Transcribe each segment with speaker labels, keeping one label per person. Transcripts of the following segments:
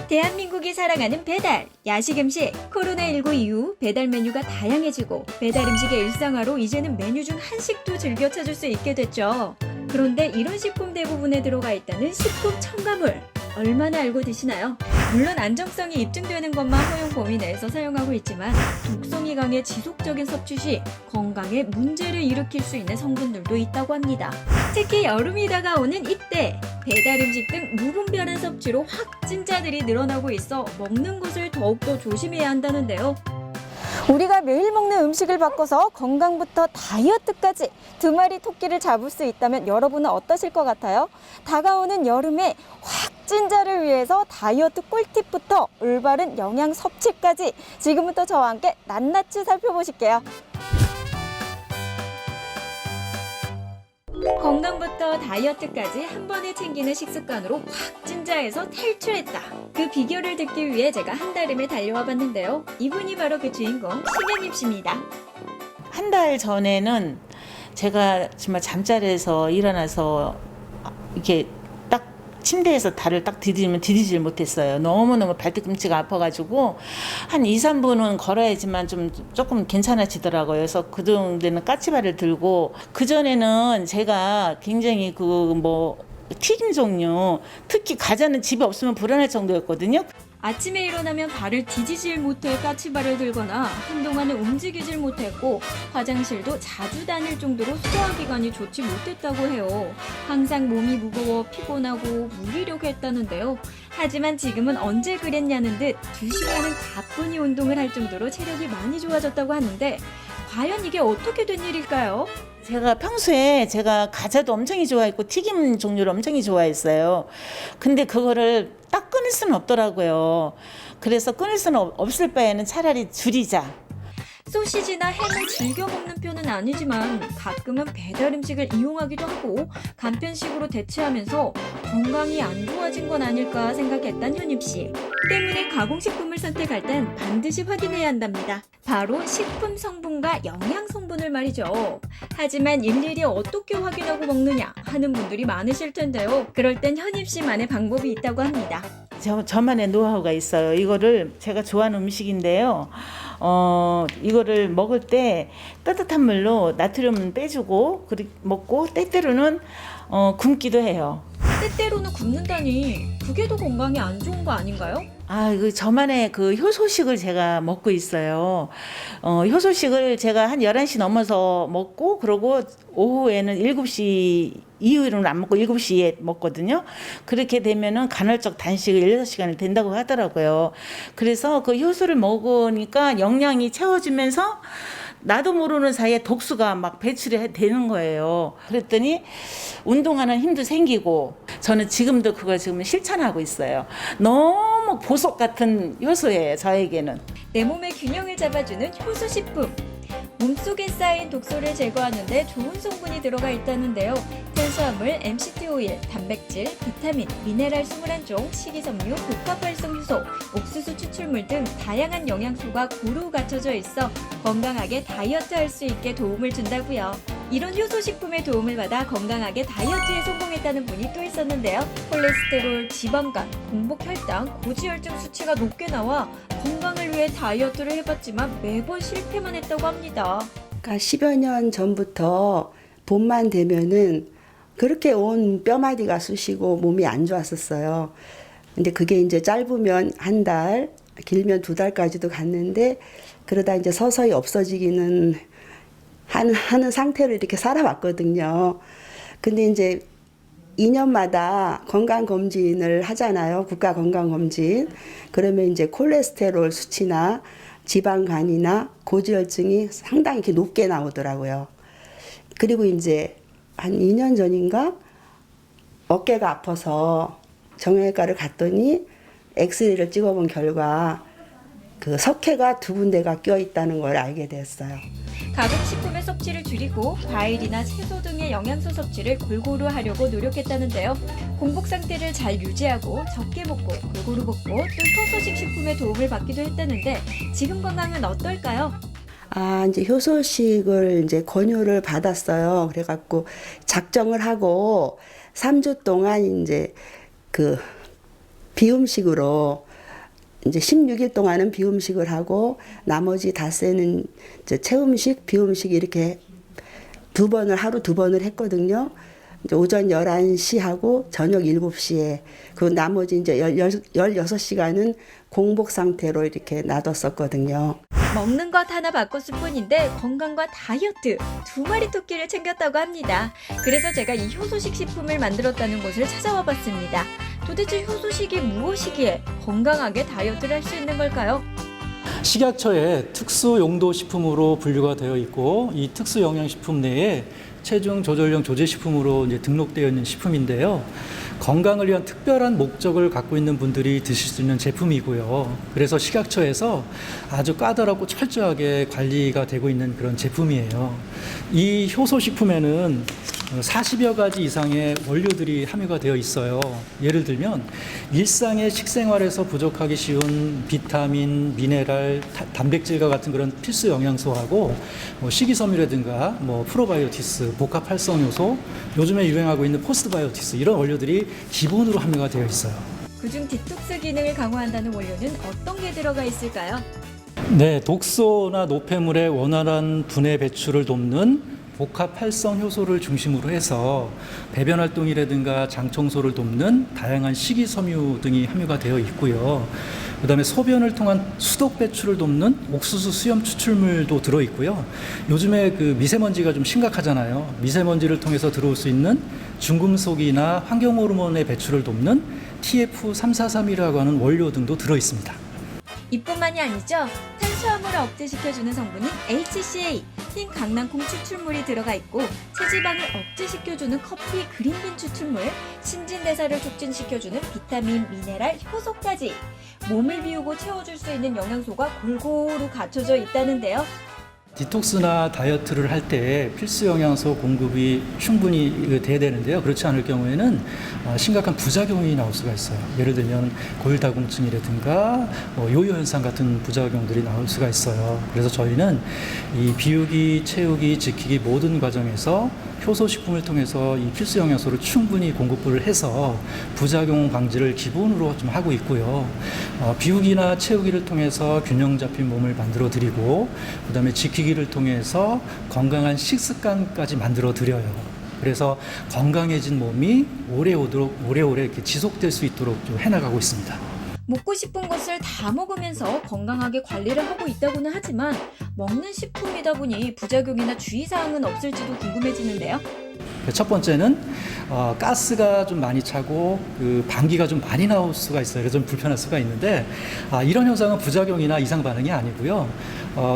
Speaker 1: 대한민국이 사랑하는 배달, 야식 음식. 코로나19 이후 배달 메뉴가 다양해지고 배달 음식의 일상화로 이제는 메뉴 중 한식도 즐겨 찾을 수 있게 됐죠. 그런데 이런 식품 대부분에 들어가 있다는 식품 첨가물. 얼마나 알고 드시나요? 물론 안정성이 입증되는 것만 허용 범위 내에서 사용하고 있지만 독성이 강해 지속적인 섭취 시 건강에 문제를 일으킬 수 있는 성분들도 있다고 합니다. 특히 여름이 다가오는 이때 배달 음식 등 무분별한 섭취로 확진자들이 늘어나고 있어 먹는 것을 더욱더 조심해야 한다는데요.
Speaker 2: 우리가 매일 먹는 음식을 바꿔서 건강부터 다이어트까지 두 마리 토끼를 잡을 수 있다면 여러분은 어떠실 것 같아요? 다가오는 여름에 확진자를 위해서 다이어트 꿀팁부터 올바른 영양 섭취까지 지금부터 저와 함께 낱낱이 살펴보실게요.
Speaker 1: 건강부터 다이어트까지 한 번에 챙기는 식습관으로 확진자에서 탈출했다. 그 비결을 듣기 위해 제가 한달음에 달려와 봤는데요. 이분이 바로 그 주인공 신현임 씨입니다.
Speaker 3: 한 달 전에는 제가 정말 잠자리에서 일어나서 이렇게 딱 침대에서 발을 딱 디디질 못했어요. 너무너무 발뒤꿈치가 아파가지고 한 2, 3분은 걸어야지만 조금 괜찮아지더라고요. 그래서 그 정도는 까치발을 들고, 그전에는 제가 굉장히 튀김 종류, 특히 과자는 집에 없으면 불안할 정도였거든요.
Speaker 1: 아침에 일어나면 발을 디디질 못해 까치발을 들거나 한동안은 움직이질 못했고 화장실도 자주 다닐 정도로 소화기관이 좋지 못했다고 해요. 항상 몸이 무거워 피곤하고 무기력했다는데요. 하지만 지금은 언제 그랬냐는 듯 2시간은 가뿐히 운동을 할 정도로 체력이 많이 좋아졌다고 하는데 과연 이게 어떻게 된 일일까요?
Speaker 3: 제가 평소에 과자도 엄청 좋아했고 튀김 종류를 엄청 좋아했어요. 근데 그거를 딱 끊을 수는 없더라고요. 그래서 끊을 수는 없을 바에는 차라리 줄이자.
Speaker 1: 소시지나 햄을 즐겨 먹는 편은 아니지만 가끔은 배달 음식을 이용하기도 하고 간편식으로 대체하면서 건강이 안 좋아진 건 아닐까 생각했던 현임 씨. 때문에 가공식품을 선택할 땐 반드시 확인해야 한답니다. 바로 식품 성분과 영양 성분을 말이죠. 하지만 일일이 어떻게 확인하고 먹느냐 하는 분들이 많으실 텐데요. 그럴 땐 현임 씨만의 방법이 있다고 합니다.
Speaker 3: 저만의 노하우가 있어요. 이거를 제가 좋아하는 음식인데요. 이거를 먹을 때 따뜻한 물로 나트륨 빼주고 먹고 때때로는 굶기도 해요.
Speaker 1: 때때로는 굶는다니 그게 더 건강에 안 좋은 거 아닌가요?
Speaker 3: 저만의 그 효소식을 제가 먹고 있어요. 효소식을 제가 한 11시 넘어서 먹고, 그러고 오후에는 7시 이후로는 안 먹고 7시에 먹거든요. 그렇게 되면은 간헐적 단식을 16시간이 된다고 하더라고요. 그래서 그 효소를 먹으니까 영양이 채워지면서 나도 모르는 사이에 독소가 막 배출이 되는 거예요. 그랬더니 운동하는 힘도 생기고, 저는 지금도 그걸 지금 실천하고 있어요. 너무 보석 같은 효소예요, 저에게는.
Speaker 1: 내 몸의 균형을 잡아주는 효소식품. 몸속에 쌓인 독소를 제거하는 데 좋은 성분이 들어가 있다는데요. 탄수화물, MCT 오일, 단백질, 비타민, 미네랄 21종, 식이섬유, 복합활성 효소, 옥수수 추출물 등 다양한 영양소가 고루 갖춰져 있어 건강하게 다이어트할 수 있게 도움을 준다고요. 이런 효소식품의 도움을 받아 건강하게 다이어트에 성공했다는 분이 또 있었는데요. 콜레스테롤, 지방간, 공복 혈당, 고지혈증 수치가 높게 나와 건강을 위해 다이어트를 해봤지만 매번 실패만 했다고 합니다.
Speaker 4: 그러니까 10여 년 전부터 봄만 되면은 그렇게 온 뼈마디가 쑤시고 몸이 안 좋았었어요. 근데 그게 이제 짧으면 한 달, 길면 2달까지도 갔는데, 그러다 이제 서서히 없어지기는 하는 상태로 이렇게 살아왔거든요. 근데 이제 2년마다 건강검진을 하잖아요. 국가건강검진. 그러면 이제 콜레스테롤 수치나 지방간이나 고지혈증이 상당히 이렇게 높게 나오더라고요. 그리고 이제 한 2년 전인가 어깨가 아파서 정형외과를 갔더니 엑스레이를 찍어본 결과 그 석회가 2군데가 껴 있다는 걸 알게 됐어요.
Speaker 1: 가공식품의 섭취를 줄이고 과일이나 채소 등의 영양소 섭취를 골고루 하려고 노력했다는데요. 공복 상태를 잘 유지하고 적게 먹고 골고루 먹고 또 효소식 식품의 도움을 받기도 했다는데 지금 건강은 어떨까요?
Speaker 4: 이제 효소식을 이제 권유를 받았어요. 그래갖고 작정을 하고 3주 동안 이제 그 비음식으로 이제 16일 동안은 비음식을 하고 나머지 닷새는 이제 체음식, 비음식 이렇게 하루 두 번을 했거든요. 이제 오전 11시 하고 저녁 7시에 그 나머지 이제 16시간은 공복 상태로 이렇게 놔뒀었거든요.
Speaker 1: 먹는 것 하나 바꿨을 뿐인데 건강과 다이어트 두 마리 토끼를 챙겼다고 합니다. 그래서 제가 이 효소식 식품을 만들었다는 곳을 찾아와 봤습니다. 도대체 효소식이 무엇이기에 건강하게 다이어트를 할 수 있는 걸까요?
Speaker 5: 식약처의 특수 용도 식품으로 분류가 되어 있고 이 특수 영양식품 내에 체중 조절용 조제식품으로 이제 등록되어 있는 식품인데요. 건강을 위한 특별한 목적을 갖고 있는 분들이 드실 수 있는 제품이고요. 그래서 식약처에서 아주 까다롭고 철저하게 관리가 되고 있는 그런 제품이에요. 이 효소식품에는 40여 가지 이상의 원료들이 함유가 되어 있어요. 예를 들면 일상의 식생활에서 부족하기 쉬운 비타민, 미네랄, 단백질과 같은 그런 필수 영양소하고 식이섬유라든가 프로바이오티스, 복합 활성 요소, 요즘에 유행하고 있는 포스트바이오티스 이런 원료들이 기본으로 함유가 되어 있어요.
Speaker 1: 그중 디톡스 기능을 강화한다는 원료는 어떤 게 들어가 있을까요?
Speaker 5: 네, 독소나 노폐물의 원활한 분해 배출을 돕는 복합 활성 효소를 중심으로 해서 배변 활동이라든가 장 청소를 돕는 다양한 식이섬유 등이 함유가 되어 있고요. 그다음에 소변을 통한 수독 배출을 돕는 옥수수 수염 추출물도 들어 있고요. 요즘에 그 미세먼지가 좀 심각하잖아요. 미세먼지를 통해서 들어올 수 있는 중금속이나 환경 호르몬의 배출을 돕는 TF343이라고 하는 원료 등도 들어 있습니다.
Speaker 1: 이뿐만이 아니죠. 탄수화물을 억제시켜주는 성분인 HCA, 흰 강낭콩 추출물이 들어가 있고 체지방을 억제시켜주는 커피 그린빈 추출물, 신진대사를 촉진시켜주는 비타민, 미네랄, 효소까지 몸을 비우고 채워줄 수 있는 영양소가 골고루 갖춰져 있다는데요.
Speaker 5: 디톡스나 다이어트를 할 때 필수 영양소 공급이 충분히 돼야 되는데요. 그렇지 않을 경우에는 심각한 부작용이 나올 수가 있어요. 예를 들면 고혈당증이라든가 요요 현상 같은 부작용들이 나올 수가 있어요. 그래서 저희는 이 비우기, 채우기, 지키기 모든 과정에서 효소식품을 통해서 이 필수 영양소를 충분히 공급을 해서 부작용 방지를 기본으로 좀 하고 있고요. 비우기나 채우기를 통해서 균형 잡힌 몸을 만들어 드리고 그다음에 지키기를 통해서 건강한 식습관까지 만들어 드려요. 그래서 건강해진 몸이 오래오래 이렇게 지속될 수 있도록 좀 해나가고 있습니다.
Speaker 1: 먹고 싶은 것을 다 먹으면서 건강하게 관리를 하고 있다고는 하지만 먹는 식품이다 보니 부작용이나 주의사항은 없을지도 궁금해지는데요.
Speaker 5: 첫 번째는 가스가 좀 많이 차고 그 방귀가 좀 많이 나올 수가 있어요. 그래서 좀 불편할 수가 있는데 이런 현상은 부작용이나 이상 반응이 아니고요.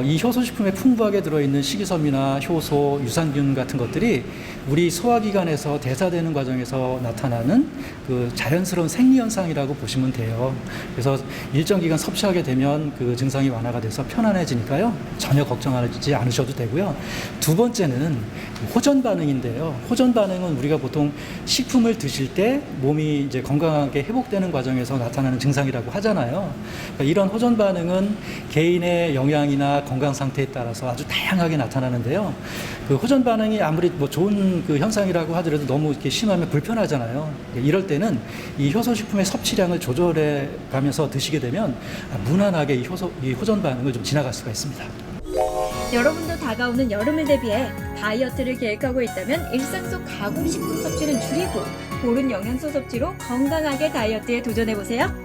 Speaker 5: 이 효소식품에 풍부하게 들어있는 식이섬유나 효소, 유산균 같은 것들이 우리 소화기관에서 대사되는 과정에서 나타나는 그 자연스러운 생리현상이라고 보시면 돼요. 그래서 일정 기간 섭취하게 되면 그 증상이 완화가 돼서 편안해지니까요. 전혀 걱정하지 않으셔도 되고요. 두 번째는 호전 반응인데요. 호전 반응은 우리가 보통 식품을 드실 때 몸이 이제 건강하게 회복되는 과정에서 나타나는 증상이라고 하잖아요. 그러니까 이런 호전 반응은 개인의 영양이나 건강 상태에 따라서 아주 다양하게 나타나는데요. 그 호전 반응이 아무리 좋은 그 현상이라고 하더라도 너무 이렇게 심하면 불편하잖아요. 이럴 때는 이 효소식품의 섭취량을 조절해 가면서 드시게 되면 무난하게 이 호전 반응을 좀 지나갈 수가 있습니다.
Speaker 1: 여러분도 다가오는 여름을 대비해 다이어트를 계획하고 있다면 일상 속 가공식품 섭취는 줄이고 고른 영양소 섭취로 건강하게 다이어트에 도전해보세요.